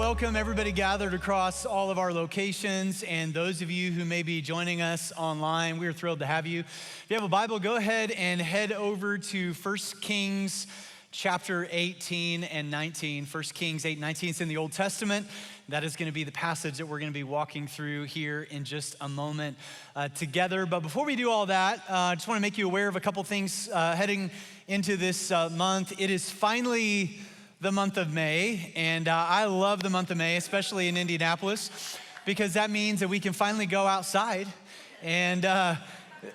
welcome everybody gathered across all of our locations and those of you who may be joining us online. We are thrilled to have you. If you have a Bible, go ahead and head over to 1 Kings chapter 18 and 19. 1 Kings 8 and 19, it's in the Old Testament. That is going to be the passage that we're going to be walking through here in just a moment together. But before we do all that, I just want to make you aware of a couple things heading into this month. It is finally the month of May, and I love the month of May, especially in Indianapolis, because that means that we can finally go outside, and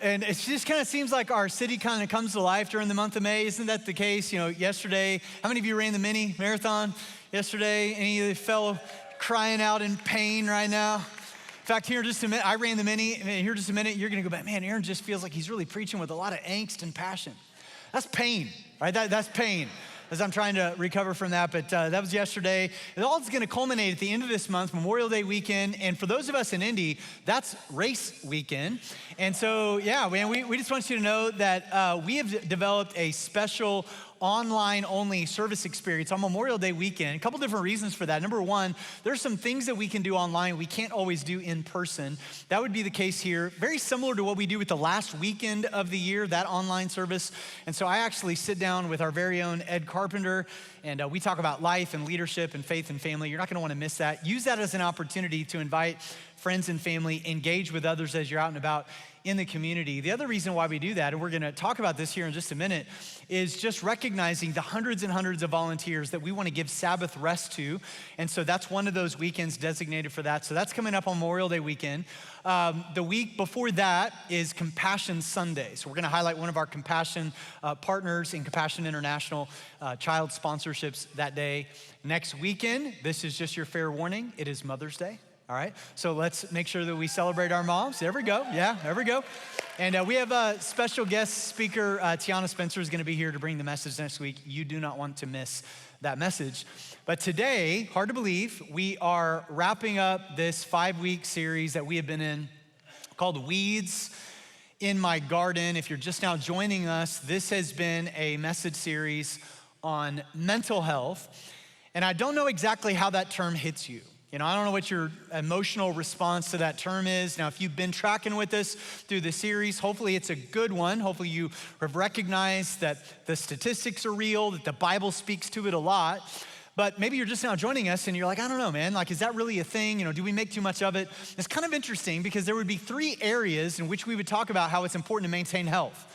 it just kind of seems like our city kind of comes to life during the month of May. Isn't that the case? You know, yesterday, how many of you ran the mini marathon yesterday? Any of you fellow crying out in pain right now? In fact, here in just a minute, I ran the mini, and here in just a minute, you're gonna go back, man, Aaron just feels like he's really preaching with a lot of angst and passion. That's pain, right? That's pain, as I'm trying to recover from that, but that was yesterday. It all is gonna culminate at the end of this month, Memorial Day weekend, and for those of us in Indy, that's race weekend. And so, yeah, man, we just want you to know that we have developed a special online-only service experience on Memorial Day weekend. A couple different reasons for that. Number one, there's some things that we can do online we can't always do in person. That would be the case here. Very similar to what we do with the last weekend of the year, that online service. And so I actually sit down with our very own Ed Carpenter, and we talk about life and leadership and faith and family. You're not gonna wanna miss that. Use that as an opportunity to invite friends and family, engage with others as you're out and about in the community. The other reason why we do that, and we're gonna talk about this here in just a minute, is just recognizing the hundreds and hundreds of volunteers that we wanna give Sabbath rest to. And so that's one of those weekends designated for that. So that's coming up on Memorial Day weekend. The week before that is Compassion Sunday. So we're gonna highlight one of our Compassion partners in Compassion International child sponsorships that day. Next weekend, this is just your fair warning, it is Mother's Day. All right, so let's make sure that we celebrate our moms. There we go, yeah, there we go. And we have a special guest speaker, Tiana Spencer is gonna be here to bring the message next week. You do not want to miss that message. But today, hard to believe, we are wrapping up this 5-week series that we have been in called Weeds in My Garden. If you're just now joining us, this has been a message series on mental health. And I don't know exactly how that term hits you. You know, I don't know what your emotional response to that term is. Now, if you've been tracking with us through the series, hopefully it's a good one. Hopefully you have recognized that the statistics are real, that the Bible speaks to it a lot. But maybe you're just now joining us and you're like, I don't know, man, like, is that really a thing? You know, do we make too much of it? It's kind of interesting because there would be 3 areas in which we would talk about how it's important to maintain health.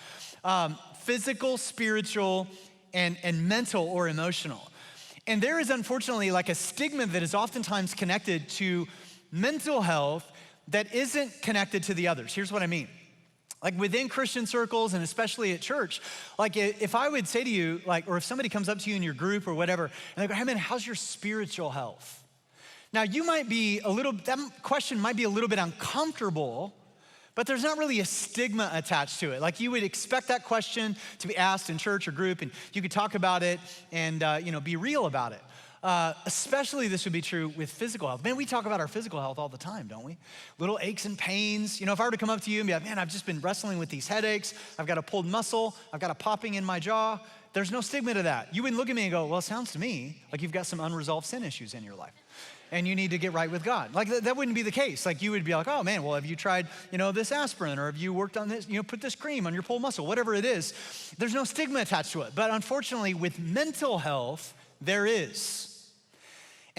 Physical, spiritual, and mental or emotional. And there is unfortunately like a stigma that is oftentimes connected to mental health that isn't connected to the others. Here's what I mean. Like within Christian circles and especially at church, like if I would say to you, like, or if somebody comes up to you in your group or whatever, and they go, hey man, how's your spiritual health? Now you might be that question might be a little bit uncomfortable, but there's not really a stigma attached to it. Like you would expect that question to be asked in church or group, and you could talk about it and be real about it. Especially this would be true with physical health. Man, we talk about our physical health all the time, don't we? Little aches and pains. You know, if I were to come up to you and be like, man, I've just been wrestling with these headaches. I've got a pulled muscle. I've got a popping in my jaw. There's no stigma to that. You wouldn't look at me and go, well, it sounds to me like you've got some unresolved sin issues in your life and you need to get right with God. Like that wouldn't be the case. Like you would be like, oh man, well, have you tried, this aspirin, or have you worked on this, put this cream on your pulled muscle, whatever it is. There's no stigma attached to it. But unfortunately with mental health, there is.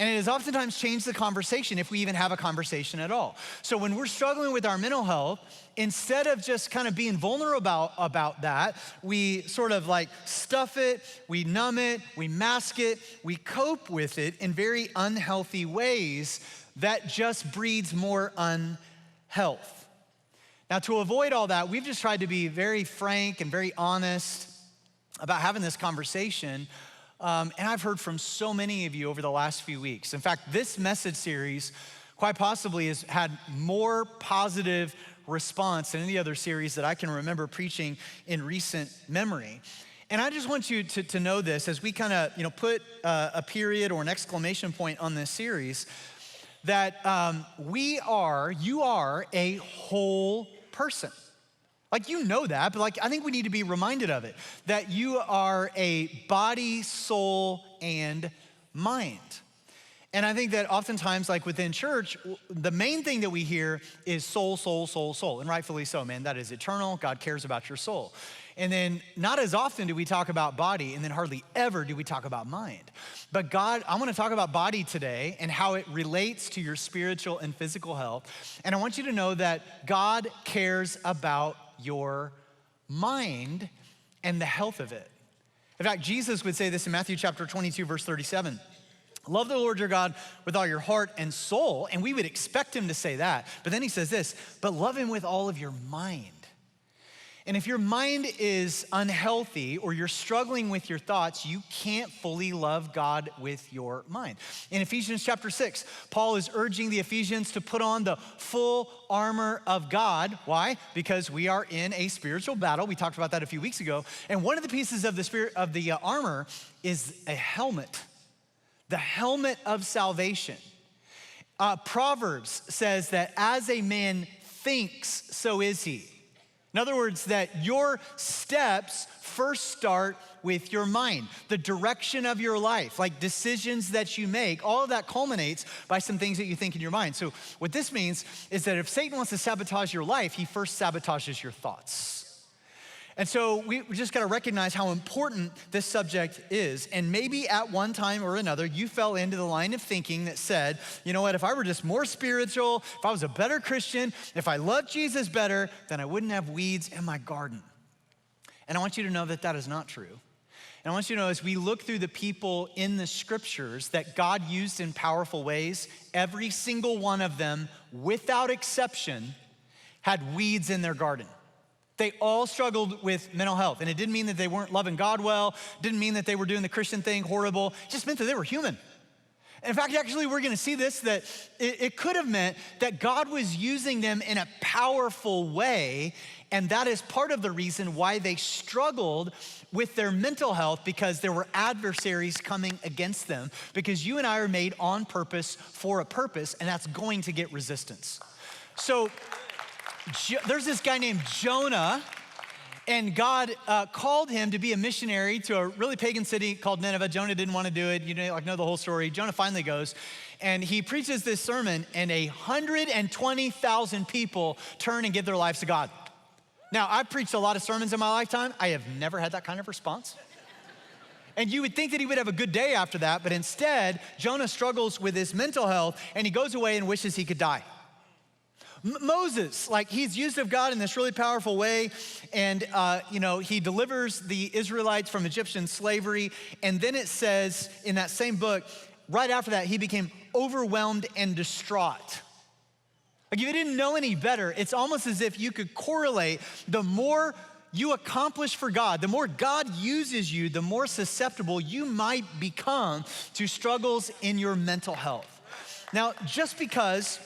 And it has oftentimes changed the conversation if we even have a conversation at all. So when we're struggling with our mental health, instead of just kind of being vulnerable about that, we sort of like stuff it, we numb it, we mask it, we cope with it in very unhealthy ways that just breeds more unhealth. Now to avoid all that, we've just tried to be very frank and very honest about having this conversation. And I've heard from so many of you over the last few weeks. In fact, this message series quite possibly has had more positive response than any other series that I can remember preaching in recent memory. And I just want you to know this as we kind of put a period or an exclamation point on this series, that you are a whole person. Like, you know that, but like, I think we need to be reminded of it, that you are a body, soul, and mind. And I think that oftentimes, like within church, the main thing that we hear is soul, soul, soul, soul. And rightfully so, man. That is eternal. God cares about your soul. And then not as often do we talk about body, and then hardly ever do we talk about mind. But God, I want to talk about body today and how it relates to your spiritual and physical health. And I want you to know that God cares about your mind and the health of it. In fact, Jesus would say this in Matthew chapter 22, verse 37. Love the Lord your God with all your heart and soul. And we would expect him to say that. But then he says this, but love him with all of your mind. And if your mind is unhealthy or you're struggling with your thoughts, you can't fully love God with your mind. In Ephesians chapter 6, Paul is urging the Ephesians to put on the full armor of God. Why? Because we are in a spiritual battle. We talked about that a few weeks ago. And one of the pieces of the armor is a helmet. The helmet of salvation. Proverbs says that as a man thinks, so is he. In other words, that your steps first start with your mind, the direction of your life, like decisions that you make, all of that culminates by some things that you think in your mind. So what this means is that if Satan wants to sabotage your life, he first sabotages your thoughts. And so we just gotta recognize how important this subject is. And maybe at one time or another, you fell into the line of thinking that said, you know what, if I were just more spiritual, if I was a better Christian, if I loved Jesus better, then I wouldn't have weeds in my garden. And I want you to know that that is not true. And I want you to know as we look through the people in the scriptures that God used in powerful ways, every single one of them, without exception, had weeds in their garden. They all struggled with mental health. And it didn't mean that they weren't loving God well, didn't mean that they were doing the Christian thing horrible. It just meant that they were human. In fact, actually, we're gonna see this, that it could have meant that God was using them in a powerful way, and that is part of the reason why they struggled with their mental health, because there were adversaries coming against them, because you and I are made on purpose for a purpose, and that's going to get resistance. So, there's this guy named Jonah, and God called him to be a missionary to a really pagan city called Nineveh. Jonah didn't want to do it. You know the whole story. Jonah finally goes, and he preaches this sermon, and 120,000 people turn and give their lives to God. Now, I've preached a lot of sermons in my lifetime. I have never had that kind of response. And you would think that he would have a good day after that, but instead, Jonah struggles with his mental health, and he goes away and wishes he could die. Moses, like he's used of God in this really powerful way, and he delivers the Israelites from Egyptian slavery, and then it says in that same book, right after that, he became overwhelmed and distraught. Like if you didn't know any better, it's almost as if you could correlate the more you accomplish for God, the more God uses you, the more susceptible you might become to struggles in your mental health. Now, just because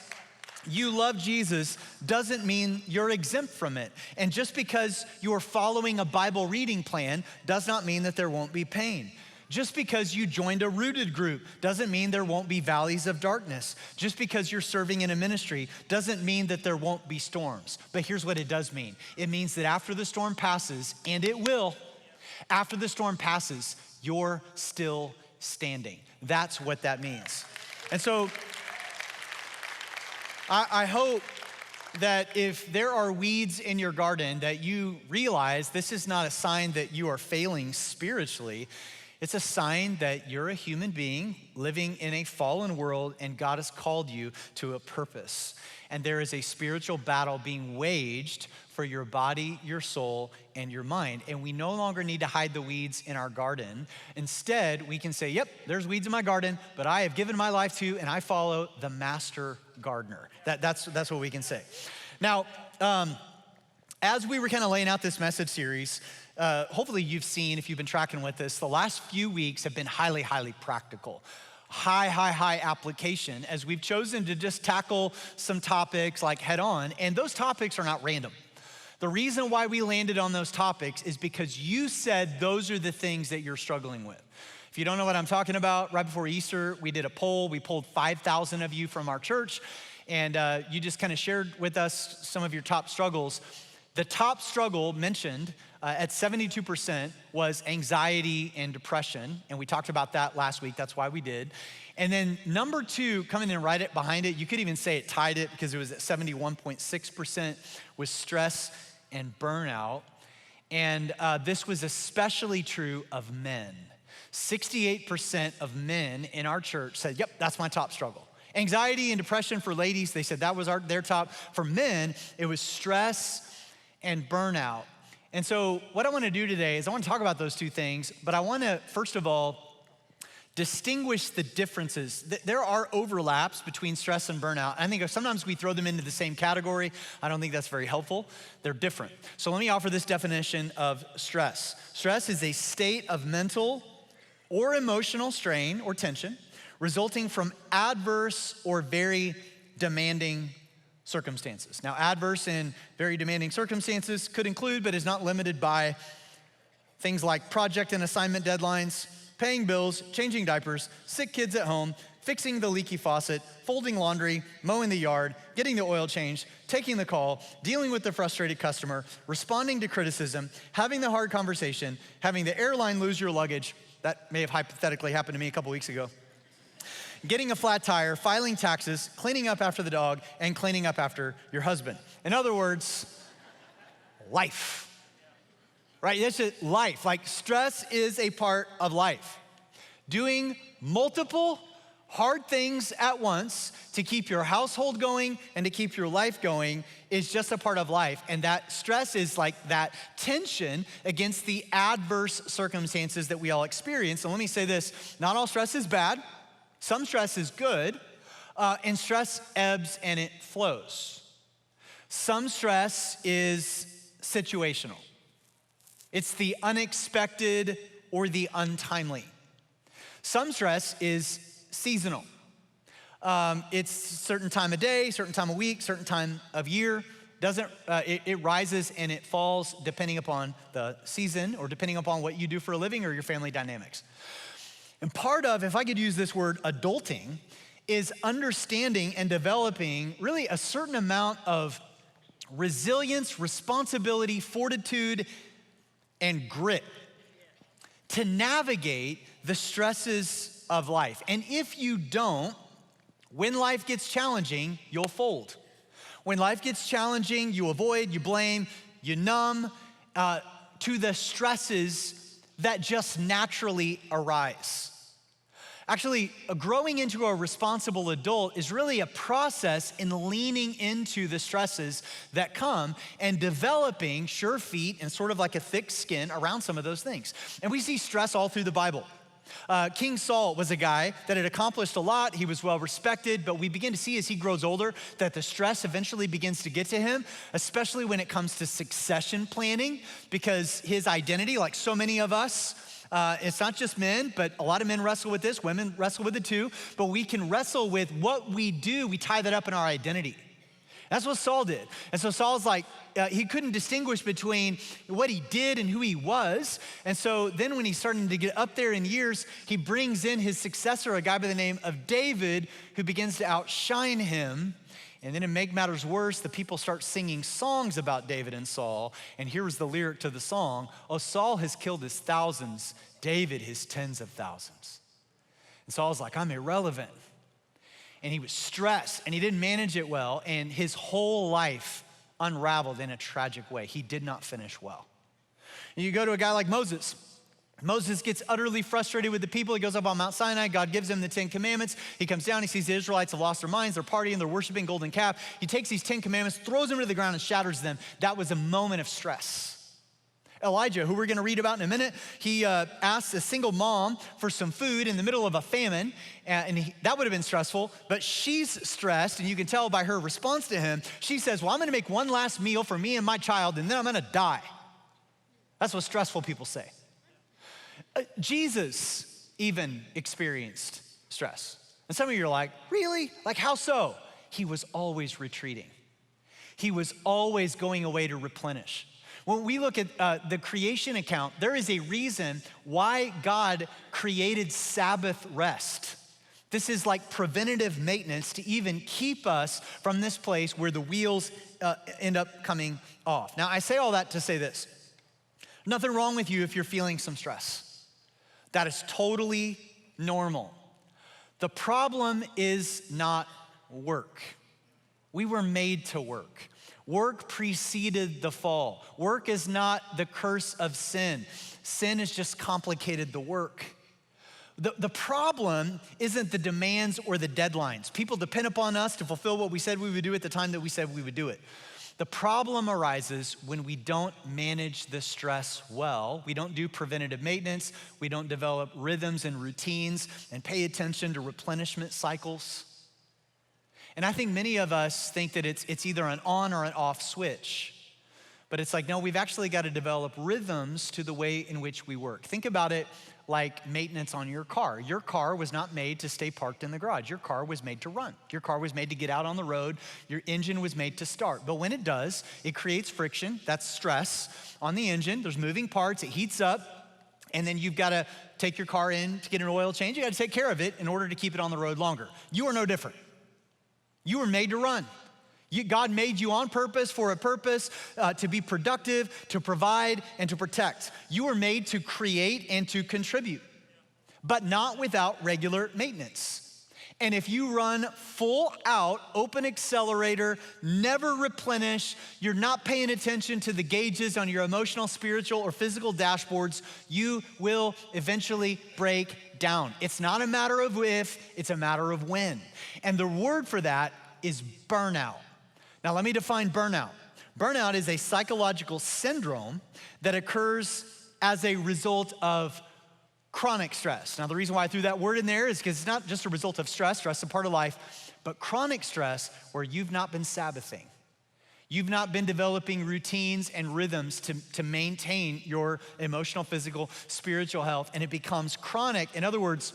you love Jesus doesn't mean you're exempt from it. And just because you're following a Bible reading plan does not mean that there won't be pain. Just because you joined a rooted group doesn't mean there won't be valleys of darkness. Just because you're serving in a ministry doesn't mean that there won't be storms. But here's what it does mean. It means that after the storm passes, and it will, after the storm passes, you're still standing. That's what that means. And so, I hope that if there are weeds in your garden, that you realize this is not a sign that you are failing spiritually. It's a sign that you're a human being living in a fallen world, and God has called you to a purpose. And there is a spiritual battle being waged for your body, your soul, and your mind. And we no longer need to hide the weeds in our garden. Instead, we can say, yep, there's weeds in my garden, but I have given my life to, and I follow the master gardener. That's what we can say. Now, as we were kind of laying out this message series, hopefully you've seen, if you've been tracking with this, the last few weeks have been highly, highly practical. High application, as we've chosen to just tackle some topics like head on, and those topics are not random. The reason why we landed on those topics is because you said those are the things that you're struggling with. If you don't know what I'm talking about, right before Easter, we did a poll. We polled 5,000 of you from our church, and you just kind of shared with us some of your top struggles. The top struggle mentioned at 72% was anxiety and depression. And we talked about that last week. That's why we did. And then number 2, coming in right behind it, you could even say it tied it because it was at 71.6%, was stress and burnout. And this was especially true of men. 68% of men in our church said, yep, that's my top struggle. Anxiety and depression for ladies, they said that was their top. For men, it was stress and burnout. And so what I want to do today is I want to talk about those two things, but I want to, first of all, distinguish the differences. There are overlaps between stress and burnout. I think sometimes we throw them into the same category. I don't think that's very helpful. They're different. So let me offer this definition of stress. Stress is a state of mental or emotional strain or tension resulting from adverse or very demanding circumstances. Now, adverse and very demanding circumstances could include, but is not limited by, things like project and assignment deadlines, paying bills, changing diapers, sick kids at home, fixing the leaky faucet, folding laundry, mowing the yard, getting the oil changed, taking the call, dealing with the frustrated customer, responding to criticism, having the hard conversation, having the airline lose your luggage. That may have hypothetically happened to me a couple weeks ago. Getting a flat tire, filing taxes, cleaning up after the dog, and cleaning up after your husband. In other words, life. Right, that's just life. Like, stress is a part of life. Doing multiple hard things at once to keep your household going and to keep your life going is just a part of life. And that stress is like that tension against the adverse circumstances that we all experience. And let me say this, not all stress is bad. Some stress is good, and stress ebbs and it flows. Some stress is situational. It's the unexpected or the untimely. Some stress is seasonal. It's certain time of day, certain time of week, certain time of year. It rises and it falls depending upon the season or depending upon what you do for a living or your family dynamics. And part of, if I could use this word, adulting, is understanding and developing really a certain amount of resilience, responsibility, fortitude, and grit to navigate the stresses of life. And if you don't, when life gets challenging, you'll fold. When life gets challenging, you avoid, you blame, you numb to the stresses that just naturally arise. Actually, growing into a responsible adult is really a process in leaning into the stresses that come and developing sure feet and sort of like a thick skin around some of those things. And we see stress all through the Bible. King Saul was a guy that had accomplished a lot. He was well respected, but we begin to see as he grows older that the stress eventually begins to get to him, especially when it comes to succession planning, because his identity, like so many of us, it's not just men, but a lot of men wrestle with this, women wrestle with it too, but we can wrestle with what we do, we tie that up in our identity. That's what Saul did. And so Saul's like, he couldn't distinguish between what he did and who he was. And so then when he's starting to get up there in years, he brings in his successor, a guy by the name of David, who begins to outshine him. And then to make matters worse, the people start singing songs about David and Saul. And here was the lyric to the song: "Oh, Saul has killed his thousands, David his tens of thousands." And Saul's like, I'm irrelevant. And he was stressed and he didn't manage it well. And his whole life unraveled in a tragic way. He did not finish well. And you go to a guy like Moses. Moses gets utterly frustrated with the people. He goes up on Mount Sinai. God gives him the 10 commandments. He comes down. He sees the Israelites have lost their minds. They're partying. They're worshiping golden calf. He takes these 10 commandments, throws them to the ground and shatters them. That was a moment of stress. Elijah, who we're gonna read about in a minute, he asked a single mom for some food in the middle of a famine, and that would have been stressful, but she's stressed, and you can tell by her response to him. She says, well, I'm gonna make one last meal for me and my child, and then I'm gonna die. That's what stressful people say. Jesus even experienced stress. And some of you are like, really? Like, how so? He was always retreating. He was always going away to replenish. When we look at the creation account, there is a reason why God created Sabbath rest. This is like preventative maintenance to even keep us from this place where the wheels end up coming off. Now, I say all that to say this. Nothing wrong with you if you're feeling some stress. That is totally normal. The problem is not work. We were made to work. Work preceded the fall. Work is not the curse of sin. Sin has just complicated the work. The problem isn't the demands or the deadlines. People depend upon us to fulfill what we said we would do at the time that we said we would do it. The problem arises when we don't manage the stress well. We don't do preventative maintenance. We don't develop rhythms and routines and pay attention to replenishment cycles. And I think many of us think that it's either an on or an off switch. But it's like, no, we've actually got to develop rhythms to the way in which we work. Think about it like maintenance on your car. Your car was not made to stay parked in the garage. Your car was made to run. Your car was made to get out on the road. Your engine was made to start. But when it does, it creates friction. That's stress on the engine. There's moving parts. It heats up. And then you've got to take your car in to get an oil change. You got to take care of it in order to keep it on the road longer. You are no different. You were made to run. God made you on purpose for a purpose, to be productive, to provide, and to protect. You were made to create and to contribute, but not without regular maintenance. And if you run full out, open accelerator, never replenish, you're not paying attention to the gauges on your emotional, spiritual, or physical dashboards, you will eventually break down. It's not a matter of if, it's a matter of when. And the word for that is burnout. Now, let me define burnout. Burnout is a psychological syndrome that occurs as a result of chronic stress. Now, the reason why I threw that word in there is because it's not just a result of stress is a part of life, but chronic stress where you've not been Sabbathing. You've not been developing routines and rhythms to maintain your emotional, physical, spiritual health, and it becomes chronic. In other words,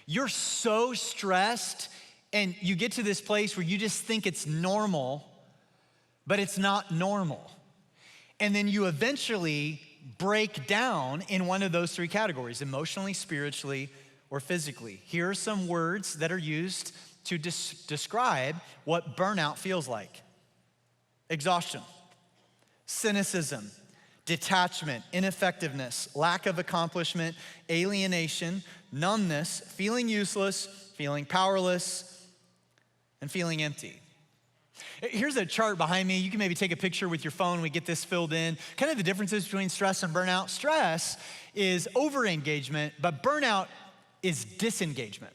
you're so stressed and you get to this place where you just think it's normal, but it's not normal. And then you eventually break down in one of those three categories: emotionally, spiritually, or physically. Here are some words that are used to describe what burnout feels like: exhaustion, cynicism, detachment, ineffectiveness, lack of accomplishment, alienation, numbness, feeling useless, feeling powerless, and feeling empty. Here's a chart behind me. You can maybe take a picture with your phone. We get this filled in. Kind of the differences between stress and burnout. Stress is overengagement, but burnout is disengagement.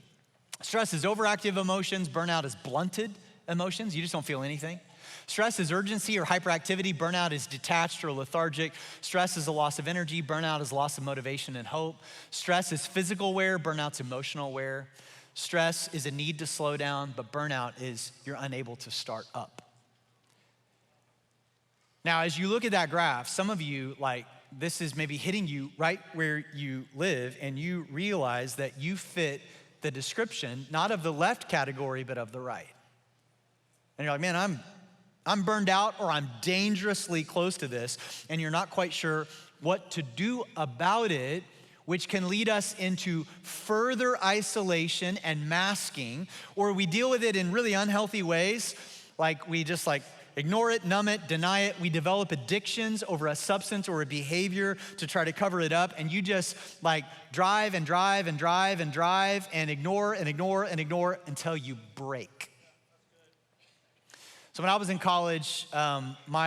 Stress is overactive emotions. Burnout is blunted emotions. You just don't feel anything. Stress is urgency or hyperactivity. Burnout is detached or lethargic. Stress is a loss of energy. Burnout is loss of motivation and hope. Stress is physical wear. Burnout's emotional wear. Stress is a need to slow down, but burnout is you're unable to start up. Now, as you look at that graph, some of you, this is maybe hitting you right where you live, and you realize that you fit the description, not of the left category, but of the right. And you're like, man, I'm burned out, or I'm dangerously close to this, and you're not quite sure what to do about it, which can lead us into further isolation and masking, or we deal with it in really unhealthy ways, like we just ignore it, numb it, deny it. We develop addictions over a substance or a behavior to try to cover it up, and you just drive and drive and drive and drive and ignore and ignore and ignore until you break. So when I was in college, the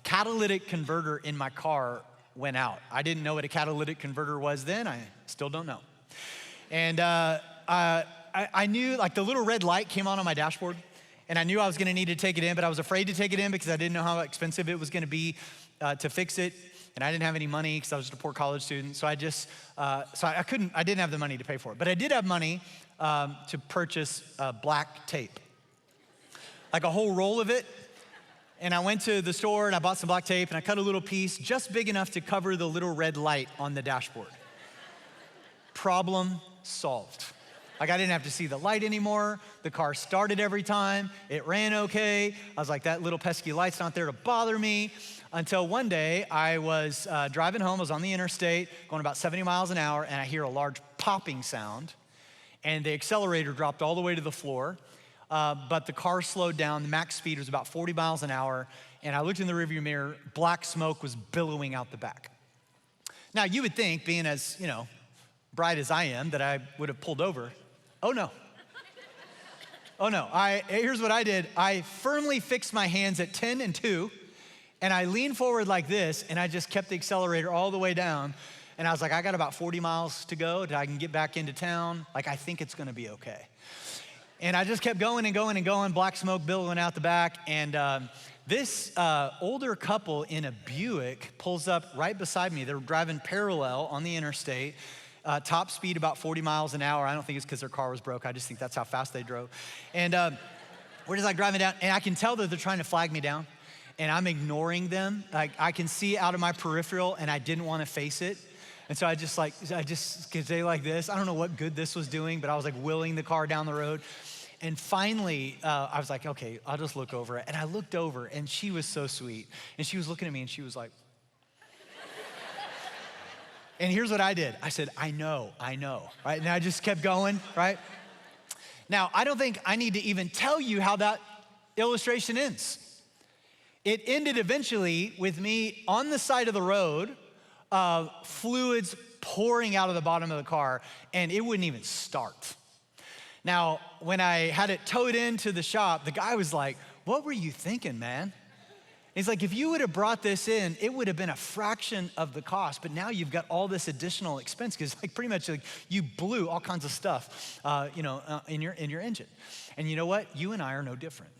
catalytic converter in my car went out. I didn't know what a catalytic converter was then. I still don't know. And I knew the little red light came on my dashboard, and I knew I was gonna need to take it in, but I was afraid to take it in because I didn't know how expensive it was gonna be to fix it. And I didn't have any money because I was just a poor college student. So I didn't have the money to pay for it. But I did have money to purchase black tape, like a whole roll of it. And I went to the store and I bought some black tape and I cut a little piece just big enough to cover the little red light on the dashboard. Problem solved. I didn't have to see the light anymore. The car started every time. It ran okay. I was like, that little pesky light's not there to bother me. Until one day I was driving home. I was on the interstate going about 70 miles an hour, and I hear a large popping sound, and the accelerator dropped all the way to the floor. but the car slowed down. The max speed was about 40 miles an hour, and I looked in the rearview mirror. Black smoke was billowing out the back. Now, you would think, being as, bright as I am, that I would have pulled over. Oh, no. Oh, no. Here's what I did. I firmly fixed my hands at 10 and 2, and I leaned forward like this, and I just kept the accelerator all the way down. And I was like, I got about 40 miles to go. I can get back into town. Like, I think it's going to be okay. And I just kept going and going and going, black smoke billowing out the back. And this older couple in a Buick pulls up right beside me. They're driving parallel on the interstate. Top speed about 40 miles an hour. I don't think it's because their car was broke. I just think that's how fast they drove. And we're just like driving down, and I can tell that they're trying to flag me down, and I'm ignoring them. Like, I can see out of my peripheral, and I didn't want to face it. And so I just could say like this. I don't know what good this was doing, but I was like wheeling the car down the road. And finally, I was like, okay, I'll just look over it. And I looked over, and she was so sweet. And she was looking at me, and she was like, and here's what I did. I said, I know, right? And I just kept going, right? Now, I don't think I need to even tell you how that illustration ends. It ended eventually with me on the side of the road, fluids pouring out of the bottom of the car, and it wouldn't even start. Now, when I had it towed into the shop, the guy was like, what were you thinking, man? He's like, if you would have brought this in, it would have been a fraction of the cost, but now you've got all this additional expense because like pretty much like you blew all kinds of stuff, in your engine. And you know what? You and I are no different.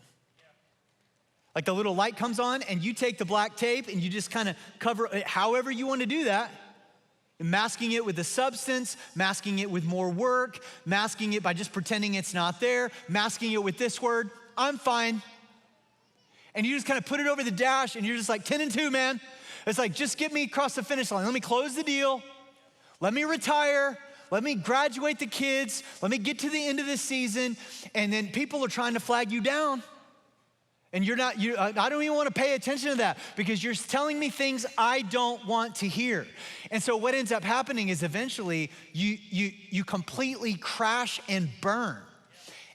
Like the little light comes on and you take the black tape and you just kind of cover it however you want to do that. Masking it with a substance, masking it with more work, masking it by just pretending it's not there, masking it with this word, I'm fine. And you just kind of put it over the dash and you're just like 10 and 2, man. It's like, just get me across the finish line. Let me close the deal. Let me retire. Let me graduate the kids. Let me get to the end of this season. And then people are trying to flag you down. And I don't even want to pay attention to that because you're telling me things I don't want to hear. And so what ends up happening is eventually you completely crash and burn.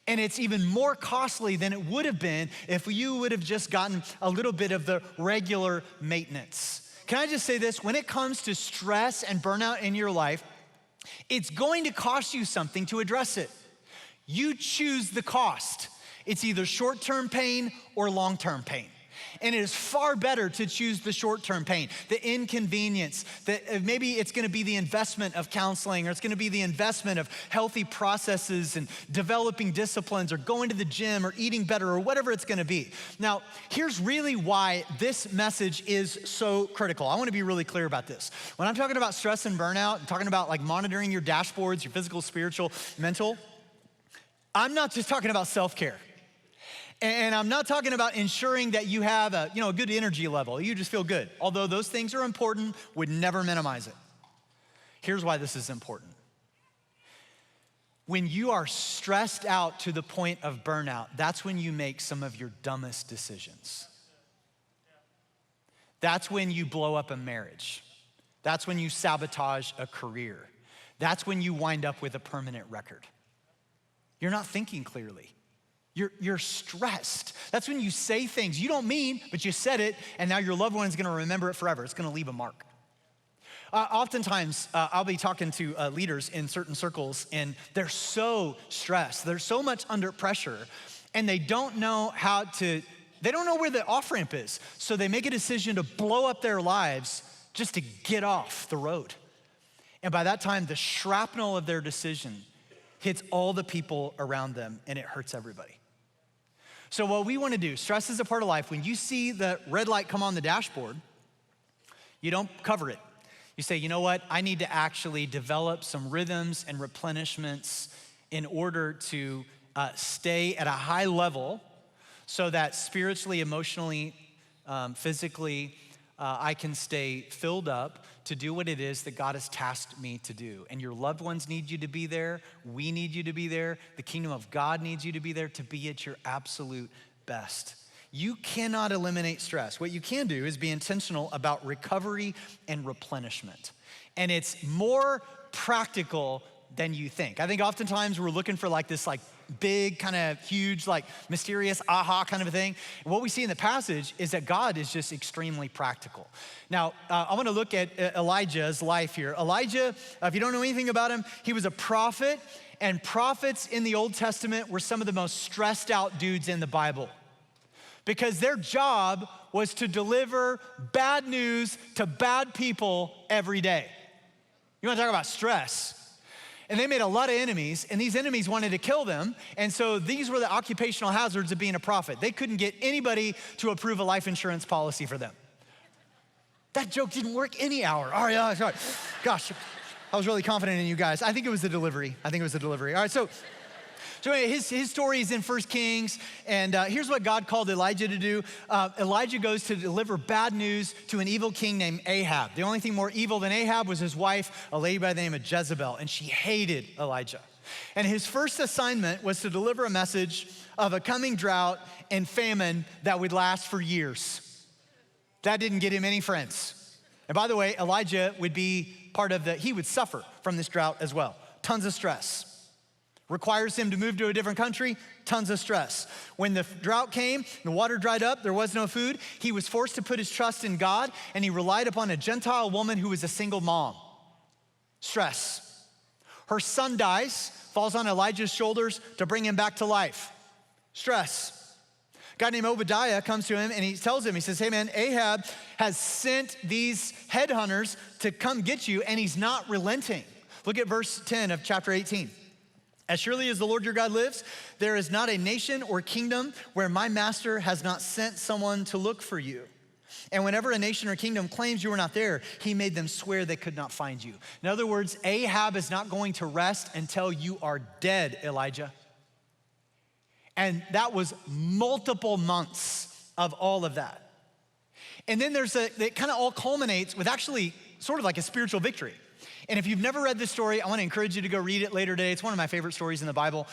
And it's even more costly than it would have been if you would have just gotten a little bit of the regular maintenance. Can I just say this? When it comes to stress and burnout in your life, it's going to cost you something to address it. You choose the cost. It's either short-term pain or long-term pain. And it is far better to choose the short-term pain, the inconvenience, that maybe it's gonna be the investment of counseling, or it's gonna be the investment of healthy processes and developing disciplines, or going to the gym, or eating better, or whatever it's gonna be. Now, here's really why this message is so critical. I wanna be really clear about this. When I'm talking about stress and burnout, I'm talking about like monitoring your dashboards, your physical, spiritual, mental, I'm not just talking about self-care. And I'm not talking about ensuring that you have a good energy level. You just feel good. Although those things are important, would never minimize it. Here's why this is important. When you are stressed out to the point of burnout, that's when you make some of your dumbest decisions. That's when you blow up a marriage. That's when you sabotage a career. That's when you wind up with a permanent record. You're not thinking clearly. You're stressed. That's when you say things you don't mean, but you said it, and now your loved one is gonna remember it forever. It's gonna leave a mark. Oftentimes, I'll be talking to leaders in certain circles, and they're so stressed. They're so much under pressure, and they don't know where the off-ramp is. So they make a decision to blow up their lives just to get off the road. And by that time, the shrapnel of their decision hits all the people around them, and it hurts everybody. So what we wanna do, stress is a part of life. When you see the red light come on the dashboard, you don't cover it. You say, you know what? I need to actually develop some rhythms and replenishments in order to stay at a high level so that spiritually, emotionally, physically, I can stay filled up to do what it is that God has tasked me to do. And your loved ones need you to be there. We need you to be there. The kingdom of God needs you to be there to be at your absolute best. You cannot eliminate stress. What you can do is be intentional about recovery and replenishment. And it's more practical than you think. I think oftentimes we're looking for like this like big kind of huge like mysterious aha kind of a thing. And what we see in the passage is that God is just extremely practical. Now, I want to look at Elijah's life here. Elijah, if you don't know anything about him, he was a prophet, and prophets in the Old Testament were some of the most stressed out dudes in the Bible because their job was to deliver bad news to bad people every day. You want to talk about stress? And they made a lot of enemies, and these enemies wanted to kill them. And so these were the occupational hazards of being a prophet. They couldn't get anybody to approve a life insurance policy for them. That joke didn't work any hour. All right, sorry. Gosh, I was really confident in you guys. I think it was the delivery. All right, so anyway, his story is in 1 Kings, and here's what God called Elijah to do. Elijah goes to deliver bad news to an evil king named Ahab. The only thing more evil than Ahab was his wife, a lady by the name of Jezebel, and she hated Elijah. And his first assignment was to deliver a message of a coming drought and famine that would last for years. That didn't get him any friends. And by the way, Elijah would be he would suffer from this drought as well. Tons of stress. Requires him to move to a different country, tons of stress. When the drought came, the water dried up, there was no food, he was forced to put his trust in God, and he relied upon a Gentile woman who was a single mom. Stress. Her son dies, falls on Elijah's shoulders to bring him back to life. Stress. A guy named Obadiah comes to him and he tells him, he says, hey man, Ahab has sent these headhunters to come get you, and he's not relenting. Look at verse 10 of chapter 18. As surely as the Lord your God lives, there is not a nation or kingdom where my master has not sent someone to look for you. And whenever a nation or kingdom claims you were not there, he made them swear they could not find you. In other words, Ahab is not going to rest until you are dead, Elijah. And that was multiple months of all of that. And then it kind of all culminates with actually sort of like a spiritual victory. And if you've never read this story, I want to encourage you to go read it later today. It's one of my favorite stories in the Bible.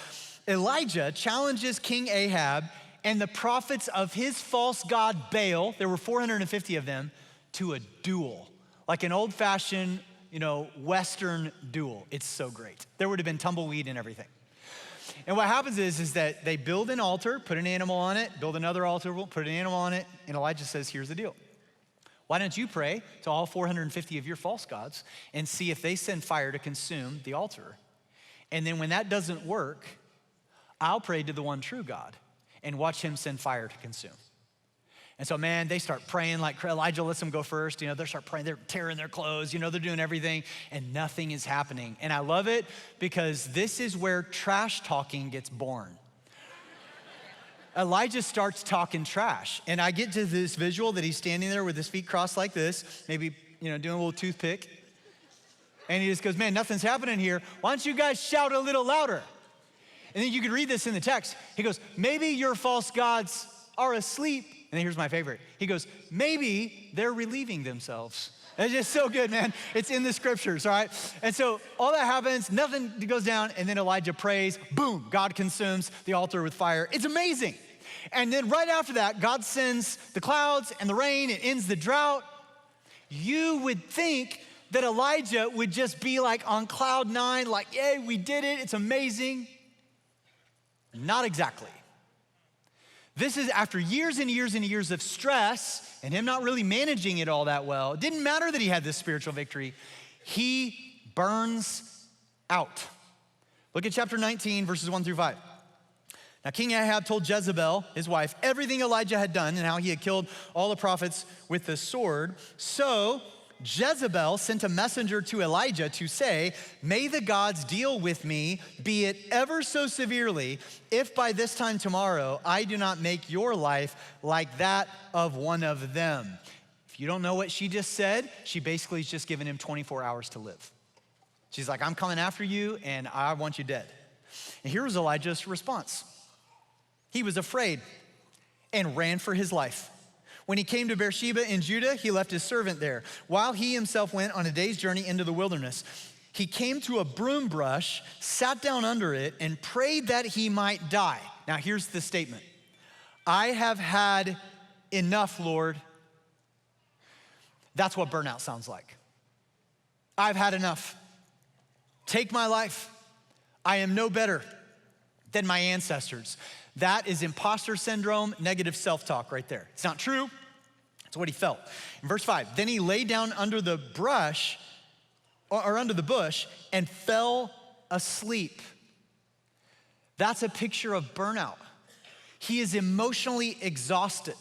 Elijah challenges King Ahab and the prophets of his false god Baal, there were 450 of them, to a duel, like an old-fashioned, Western duel. It's so great. There would have been tumbleweed and everything. And what happens is that they build an altar, put an animal on it, build another altar, put an animal on it, and Elijah says, here's the deal. Why don't you pray to all 450 of your false gods and see if they send fire to consume the altar? And then when that doesn't work, I'll pray to the one true God and watch him send fire to consume. And so, man, they start praying like Elijah lets them go first. They start praying, they're tearing their clothes, they're doing everything, and nothing is happening. And I love it because this is where trash talking gets born. Elijah starts talking trash. And I get to this visual that he's standing there with his feet crossed like this, maybe, doing a little toothpick. And he just goes, man, nothing's happening here. Why don't you guys shout a little louder? And then you can read this in the text. He goes, maybe your false gods are asleep. And then here's my favorite. He goes, maybe they're relieving themselves. It's just so good, man. It's in the scriptures, all right? And so all that happens, nothing goes down, and then Elijah prays, boom, God consumes the altar with fire. It's amazing. And then right after that, God sends the clouds and the rain, it ends the drought. You would think that Elijah would just be like on cloud 9, like, yay, we did it, it's amazing. Not exactly. This is after years and years and years of stress and him not really managing it all that well. It didn't matter that he had this spiritual victory. He burns out. Look at chapter 19, verses 1 through 5. Now, King Ahab told Jezebel, his wife, everything Elijah had done and how he had killed all the prophets with the sword. So Jezebel sent a messenger to Elijah to say, may the gods deal with me, be it ever so severely, if by this time tomorrow I do not make your life like that of one of them. If you don't know what she just said, she basically is just giving him 24 hours to live. She's like, I'm coming after you and I want you dead. And here was Elijah's response. He was afraid and ran for his life. When he came to Beersheba in Judah, he left his servant there, while he himself went on a day's journey into the wilderness. He came to a broom brush, sat down under it, and prayed that he might die. Now here's the statement. I have had enough, Lord. That's what burnout sounds like. I've had enough. Take my life. I am no better than my ancestors. That is imposter syndrome, negative self-talk right there. It's not true. It's what he felt. In verse 5, then he lay down under the bush and fell asleep. That's a picture of burnout. He is emotionally exhausted.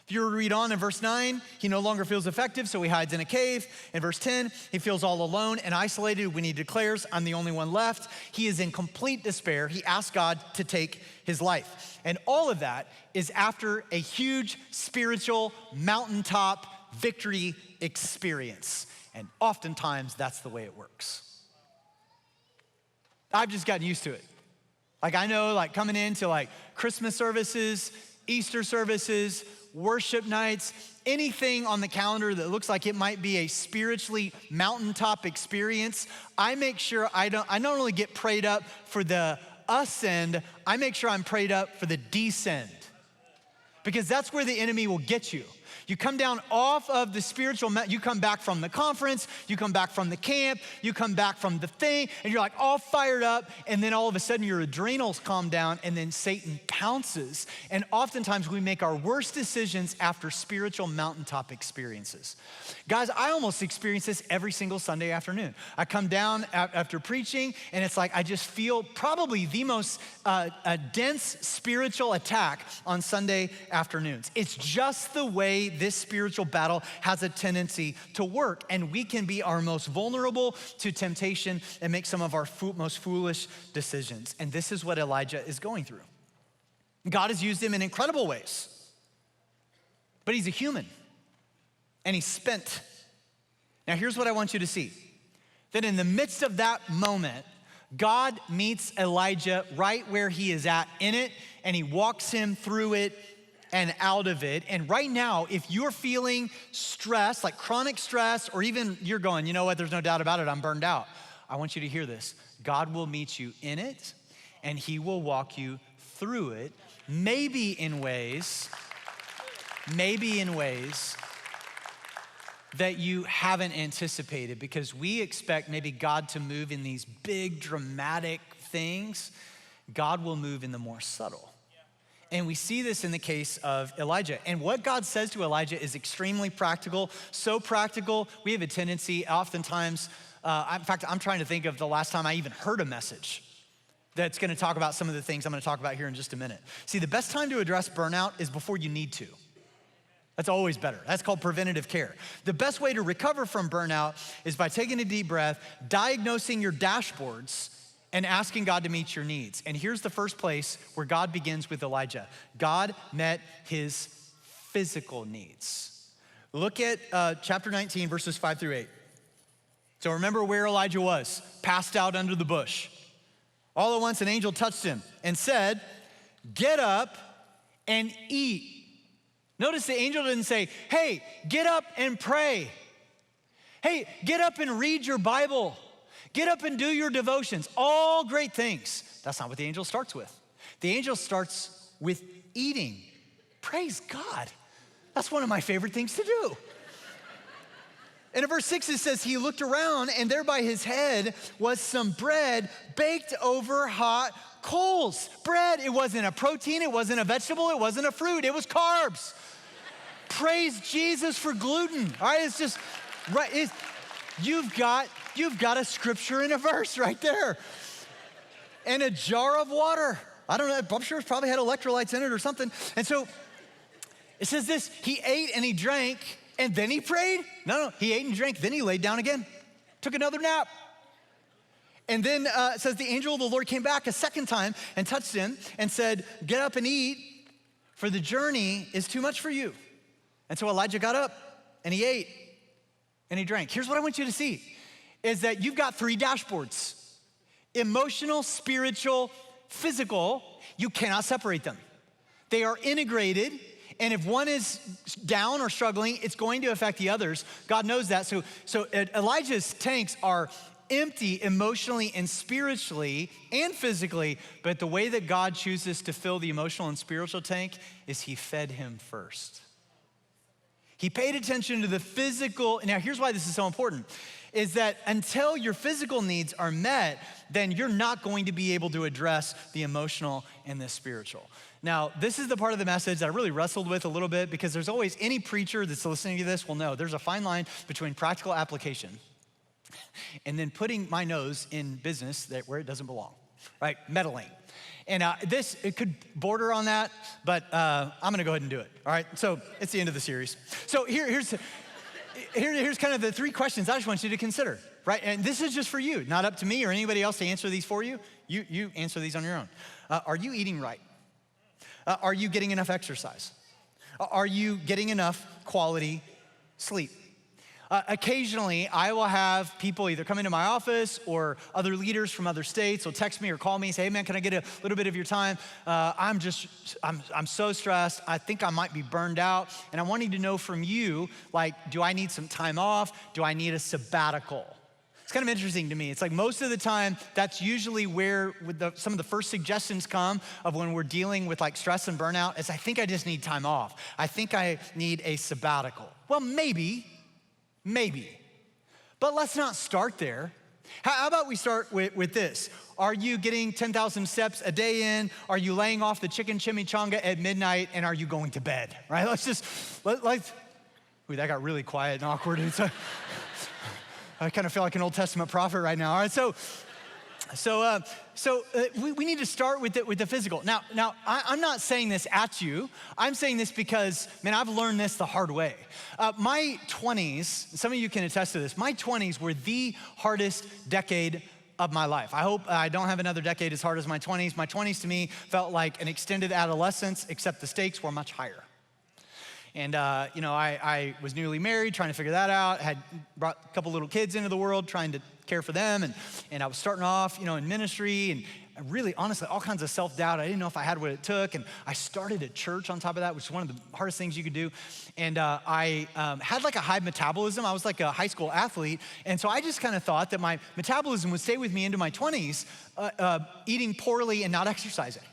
If you were to read on in verse 9, he no longer feels effective, so he hides in a cave. In verse 10, he feels all alone and isolated when he declares, I'm the only one left. He is in complete despair. He asks God to take his life. And all of that is after a huge spiritual mountaintop victory experience. And oftentimes, that's the way it works. I've just gotten used to it. Like I know, like coming into like Christmas services, Easter services, worship nights, anything on the calendar that looks like it might be a spiritually mountaintop experience, I make sure I not only get prayed up for the ascend, I make sure I'm prayed up for the descend. Because that's where the enemy will get you. You come down off of the spiritual, you come back from the conference, you come back from the camp, you come back from the thing, and you're like all fired up, and then all of a sudden your adrenals calm down, and then Satan pounces. And oftentimes we make our worst decisions after spiritual mountaintop experiences. Guys, I almost experience this every single Sunday afternoon. I come down after preaching, and it's like I just feel probably the most dense spiritual attack on Sunday afternoons. It's just the way this spiritual battle has a tendency to work, and we can be our most vulnerable to temptation and make some of our most foolish decisions. And this is what Elijah is going through. God has used him in incredible ways, but he's a human and he's spent. Now, here's what I want you to see. That in the midst of that moment, God meets Elijah right where he is at in it, and he walks him through it and out of it. And right now, if you're feeling stress, like chronic stress, or even you're going, you know what, there's no doubt about it, I'm burned out. I want you to hear this. God will meet you in it, and he will walk you through it, maybe in ways that you haven't anticipated, because we expect maybe God to move in these big dramatic things. God will move in the more subtle. And we see this in the case of Elijah. And what God says to Elijah is extremely practical, so practical, we have a tendency oftentimes, in fact, I'm trying to think of the last time I even heard a message that's gonna talk about some of the things I'm gonna talk about here in just a minute. See, the best time to address burnout is before you need to. That's always better. That's called preventative care. The best way to recover from burnout is by taking a deep breath, diagnosing your dashboards, and asking God to meet your needs. And here's the first place where God begins with Elijah. God met his physical needs. Look at chapter 19, verses 5 through 8. So remember where Elijah was, passed out under the bush. All at once an angel touched him and said, get up and eat. Notice the angel didn't say, hey, get up and pray. Hey, get up and read your Bible. Get up and do your devotions. All great things. That's not what the angel starts with. The angel starts with eating. Praise God. That's one of my favorite things to do. And in verse 6 it says, he looked around, and there by his head was some bread baked over hot coals. Bread, it wasn't a protein, it wasn't a vegetable, it wasn't a fruit, it was carbs. Praise Jesus for gluten. All right, it's just, right, you've got a scripture and a verse right there. And a jar of water. I don't know, I'm sure it's probably had electrolytes in it or something. And so it says this, he ate and he drank and then he prayed. No, he ate and drank, then he laid down again, took another nap. And then it says the angel of the Lord came back a second time and touched him and said, get up and eat, for the journey is too much for you. And so Elijah got up and he ate and he drank. Here's what I want you to see, is that you've got three dashboards: emotional, spiritual, physical. You cannot separate them. They are integrated, and if one is down or struggling, it's going to affect the others. God knows that. So Elijah's tanks are empty emotionally and spiritually and physically, but the way that God chooses to fill the emotional and spiritual tank is he fed him first. He paid attention to the physical. Now, here's why this is so important, is that until your physical needs are met, then you're not going to be able to address the emotional and the spiritual. Now, this is the part of the message that I really wrestled with a little bit, because there's always, any preacher that's listening to this will know there's a fine line between practical application and then putting my nose in business where it doesn't belong, right? Meddling. And it could border on that, but I'm gonna go ahead and do it, all right? So it's the end of the series. So here's kind of the three questions I just want you to consider, right? And this is just for you, not up to me or anybody else to answer these for you. You answer these on your own. Are you eating right? Are you getting enough exercise? Are you getting enough quality sleep? Occasionally, I will have people either come into my office or other leaders from other states will text me or call me and say, hey man, can I get a little bit of your time? I'm so stressed. I think I might be burned out. And I wanted to know from you, like, do I need some time off? Do I need a sabbatical? It's kind of interesting to me. It's like most of the time, that's usually where some of the first suggestions come of when we're dealing with like stress and burnout is I think I just need time off. I think I need a sabbatical. Well, maybe. But let's not start there. How about we start with this? Are you getting 10,000 steps a day in? Are you laying off the chicken chimichanga at midnight? And are you going to bed, right? Ooh, that got really quiet and awkward. I kind of feel like an Old Testament prophet right now. All right, so we need to start with the physical. Now, I'm not saying this at you. I'm saying this because, man, I've learned this the hard way. My 20s, some of you can attest to this, my 20s were the hardest decade of my life. I hope I don't have another decade as hard as my 20s. My 20s to me felt like an extended adolescence, except the stakes were much higher. And, I was newly married, trying to figure that out, had brought a couple little kids into the world, trying to care for them. And I was starting off, in ministry and really, honestly, all kinds of self-doubt. I didn't know if I had what it took. And I started a church on top of that, which is one of the hardest things you could do. And I had like a high metabolism. I was like a high school athlete. And so I just kind of thought that my metabolism would stay with me into my 20s, eating poorly and not exercising.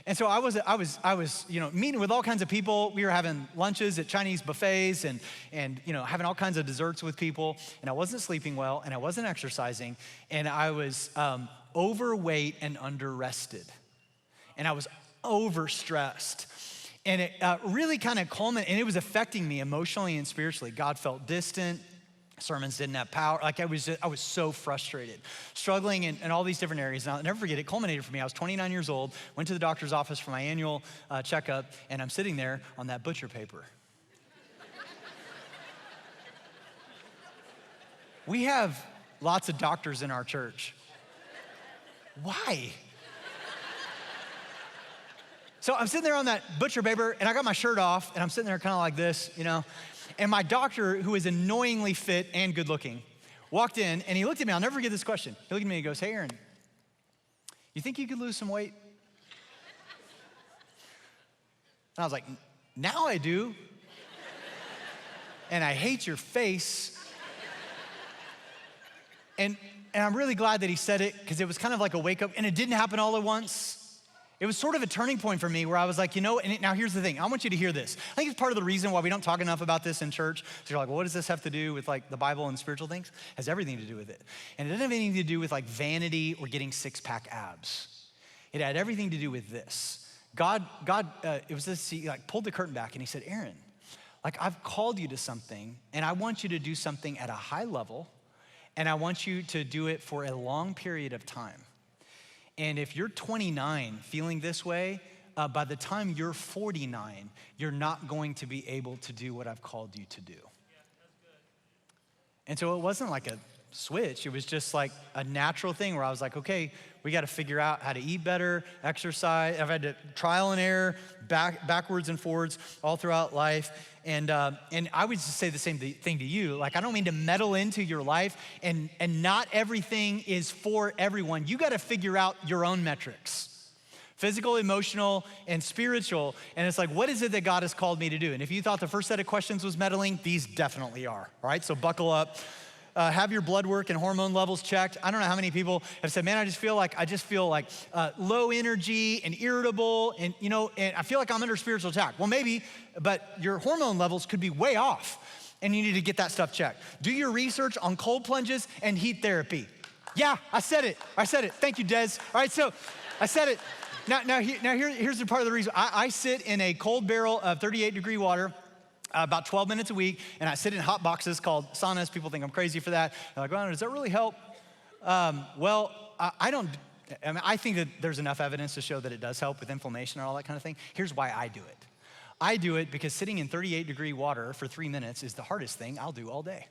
And so I was, meeting with all kinds of people. We were having lunches at Chinese buffets and having all kinds of desserts with people. And I wasn't sleeping well, and I wasn't exercising, and I was overweight and under-rested. And I was overstressed. And it really kind of culminated, and it was affecting me emotionally and spiritually. God felt distant. Sermons didn't have power. Like I was so frustrated, struggling in all these different areas. And I'll never forget, it culminated for me. I was 29 years old, went to the doctor's office for my annual checkup, and I'm sitting there on that butcher paper. We have lots of doctors in our church. Why? So I'm sitting there on that butcher paper, and I got my shirt off, and I'm sitting there kind of like this, And my doctor, who is annoyingly fit and good looking, walked in and he looked at me. I'll never forget this question. He looked at me and he goes, hey, Aaron, you think you could lose some weight? And I was like, now I do. And I hate your face. And I'm really glad that he said it, because it was kind of like a wake up, and it didn't happen all at once. It was sort of a turning point for me where I was like, now here's the thing. I want you to hear this. I think it's part of the reason why we don't talk enough about this in church. So you're like, well, what does this have to do with like the Bible and spiritual things? It has everything to do with it. And it doesn't have anything to do with like vanity or getting six-pack abs. It had everything to do with this. God, it was this, he like pulled the curtain back and he said, Aaron, like I've called you to something, and I want you to do something at a high level, and I want you to do it for a long period of time. And if you're 29 feeling this way, by the time you're 49, you're not going to be able to do what I've called you to do. Yeah, that's good. And so it wasn't like a switch. It was just like a natural thing where I was like, okay, we got to figure out how to eat better, exercise. I've had to trial and error, backwards and forwards all throughout life. And I would just say the same thing to you. Like, I don't mean to meddle into your life, and not everything is for everyone. You got to figure out your own metrics. Physical, emotional, and spiritual. And it's like, what is it that God has called me to do? And if you thought the first set of questions was meddling, these definitely are, all right? So buckle up. have your blood work and hormone levels checked. I don't know how many people have said, man, I just feel like low energy and irritable, and and I feel like I'm under spiritual attack. Well, maybe, but your hormone levels could be way off, and you need to get that stuff checked. Do your research on cold plunges and heat therapy. Yeah, I said it. Thank you, Des. All right, so I said it. Now here's the part of the reason. I sit in a cold barrel of 38-degree water about 12 minutes a week, and I sit in hot boxes called saunas. People think I'm crazy for that. They're like, well, does that really help? I think that there's enough evidence to show that it does help with inflammation and all that kind of thing. Here's why I do it. I do it because sitting in 38-degree water for 3 minutes is the hardest thing I'll do all day.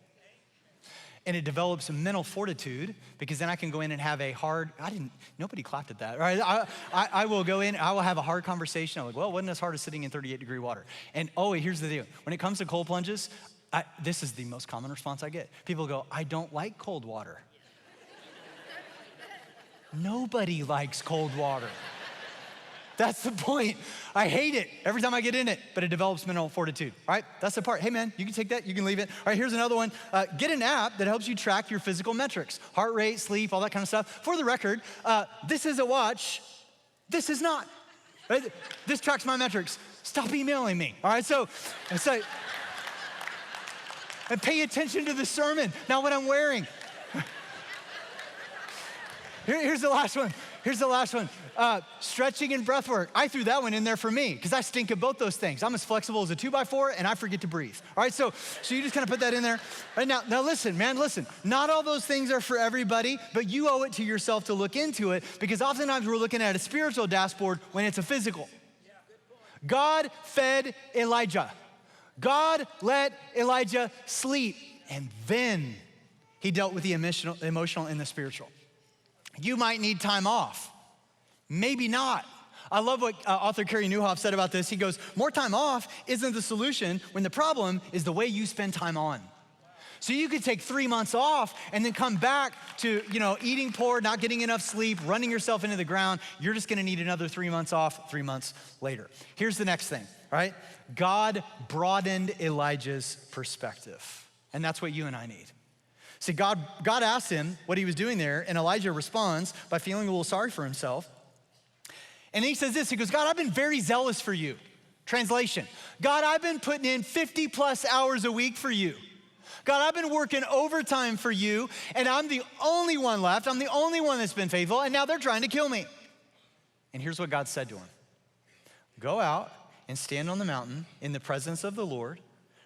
And it develops mental fortitude, because then I can go in and have nobody clapped at that, right? I will go in, I will have a hard conversation. I'm like, well, it wasn't as hard as sitting in 38-degree water. And here's the deal. When it comes to cold plunges, this is the most common response I get. People go, I don't like cold water. Nobody likes cold water. That's the point. I hate it every time I get in it, but it develops mental fortitude, all right? That's the part. Hey man, you can take that, you can leave it. All right, here's another one. Get an app that helps you track your physical metrics, heart rate, sleep, all that kind of stuff. For the record, this is a watch, this is not. Right? This tracks my metrics. Stop emailing me, all right? So, and pay attention to the sermon, not what I'm wearing. Here's the last one. Stretching and breath work. I threw that one in there for me because I stink at both those things. I'm as flexible as a 2x4 and I forget to breathe. All right, so you just kind of put that in there. Right now listen, man, not all those things are for everybody, but you owe it to yourself to look into it, because oftentimes we're looking at a spiritual dashboard when it's a physical. God fed Elijah. God let Elijah sleep, and then he dealt with the emotional and the spiritual. You might need time off. Maybe not. I love what author Carey Nieuwhof said about this. He goes, more time off isn't the solution when the problem is the way you spend time on. So you could take 3 months off and then come back to, eating poor, not getting enough sleep, running yourself into the ground. You're just gonna need another 3 months off 3 months later. Here's the next thing, right? God broadened Elijah's perspective. And that's what you and I need. See, God asked him what he was doing there, and Elijah responds by feeling a little sorry for himself. And he says this, he goes, God, I've been very zealous for you. Translation, God, I've been putting in 50 plus hours a week for you. God, I've been working overtime for you, and I'm the only one left. I'm the only one that's been faithful, and now they're trying to kill me. And here's what God said to him. Go out and stand on the mountain in the presence of the Lord,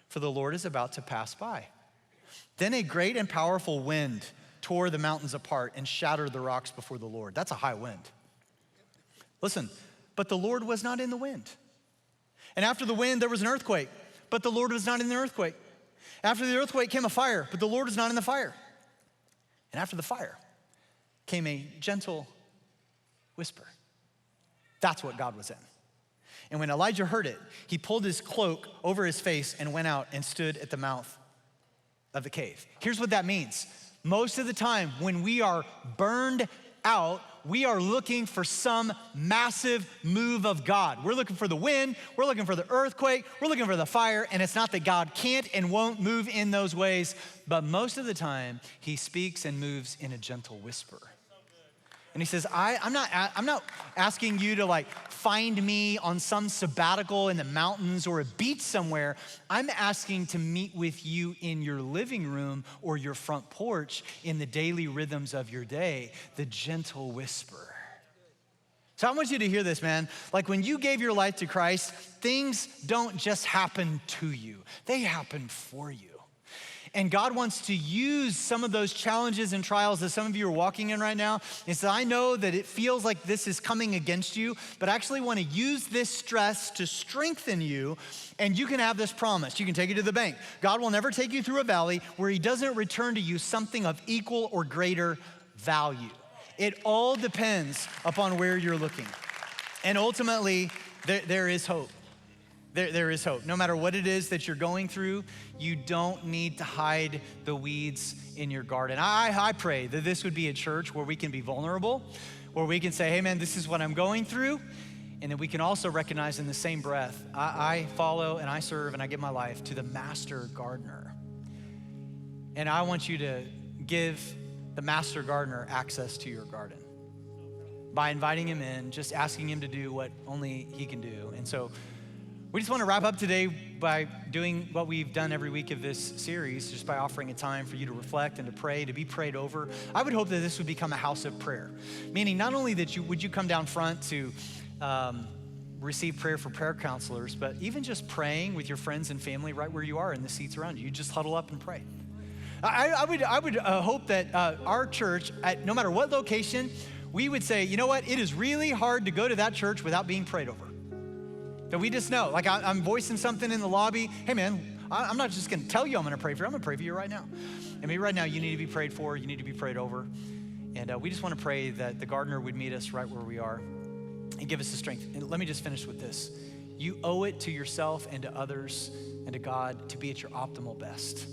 for the Lord is about to pass by. Then a great and powerful wind tore the mountains apart and shattered the rocks before the Lord. That's a high wind. Listen, but the Lord was not in the wind. And after the wind, there was an earthquake, but the Lord was not in the earthquake. After the earthquake came a fire, but the Lord was not in the fire. And after the fire came a gentle whisper. That's what God was in. And when Elijah heard it, he pulled his cloak over his face and went out and stood at the mouth of the cave. Here's what that means. Most of the time when we are burned out, we are looking for some massive move of God. We're looking for the wind, we're looking for the earthquake, we're looking for the fire, and it's not that God can't and won't move in those ways, but most of the time, he speaks and moves in a gentle whisper. And he says, I'm not asking you to find me on some sabbatical in the mountains or a beach somewhere. I'm asking to meet with you in your living room or your front porch in the daily rhythms of your day, the gentle whisper. So I want you to hear this, man. When you gave your life to Christ, things don't just happen to you. They happen for you. And God wants to use some of those challenges and trials that some of you are walking in right now. And so I know that it feels like this is coming against you, but I actually want to use this stress to strengthen you, and you can have this promise. You can take it to the bank. God will never take you through a valley where he doesn't return to you something of equal or greater value. It all depends upon where you're looking. And ultimately, there is hope. There is hope. No matter what it is that you're going through, you don't need to hide the weeds in your garden. I pray that this would be a church where we can be vulnerable, where we can say, hey man, this is what I'm going through. And that we can also recognize in the same breath, I follow and I serve and I give my life to the master gardener. And I want you to give the master gardener access to your garden by inviting him in, just asking him to do what only he can do. And so we just want to wrap up today by doing what we've done every week of this series, just by offering a time for you to reflect and to pray, to be prayed over. I would hope that this would become a house of prayer, meaning not only that would you come down front to receive prayer for prayer counselors, but even just praying with your friends and family right where you are in the seats around you. You just huddle up and pray. I would hope that our church, at no matter what location, we would say, you know what, it is really hard to go to that church without being prayed over. That we just know, like I'm voicing something in the lobby. Hey man, I'm not just gonna tell you I'm gonna pray for you, I'm gonna pray for you right now. And maybe right now you need to be prayed for, you need to be prayed over. And we just wanna pray that the gardener would meet us right where we are and give us the strength. And let me just finish with this. You owe it to yourself and to others and to God to be at your optimal best.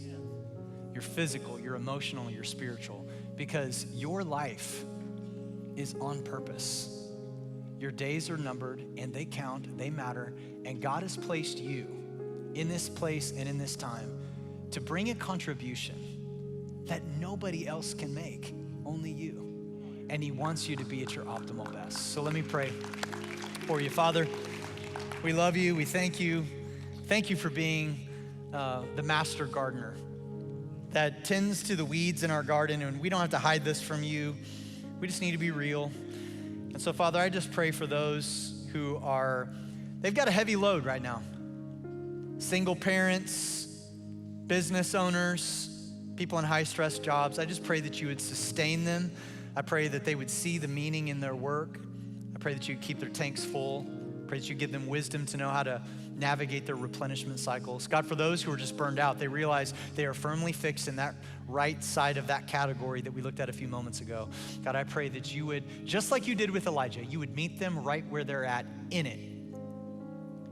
Your physical, your emotional, your spiritual, because your life is on purpose. Your days are numbered and they count, they matter, and God has placed you in this place and in this time to bring a contribution that nobody else can make, only you. And he wants you to be at your optimal best. So let me pray for you. Father, we love you, we thank you. Thank you for being the master gardener that tends to the weeds in our garden, and we don't have to hide this from you. We just need to be real. And so, Father, I just pray for those who they've got a heavy load right now. Single parents, business owners, people in high-stress jobs. I just pray that you would sustain them. I pray that they would see the meaning in their work. I pray that you would keep their tanks full. I pray that you give them wisdom to know how to navigate their replenishment cycles. God, for those who are just burned out, they realize they are firmly fixed in that right side of that category that we looked at a few moments ago. God, I pray that you would, just like you did with Elijah, you would meet them right where they're at in it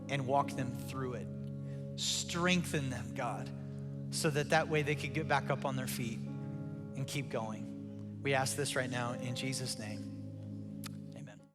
and walk them through it. Strengthen them, God, so that way they could get back up on their feet and keep going. We ask this right now in Jesus' name.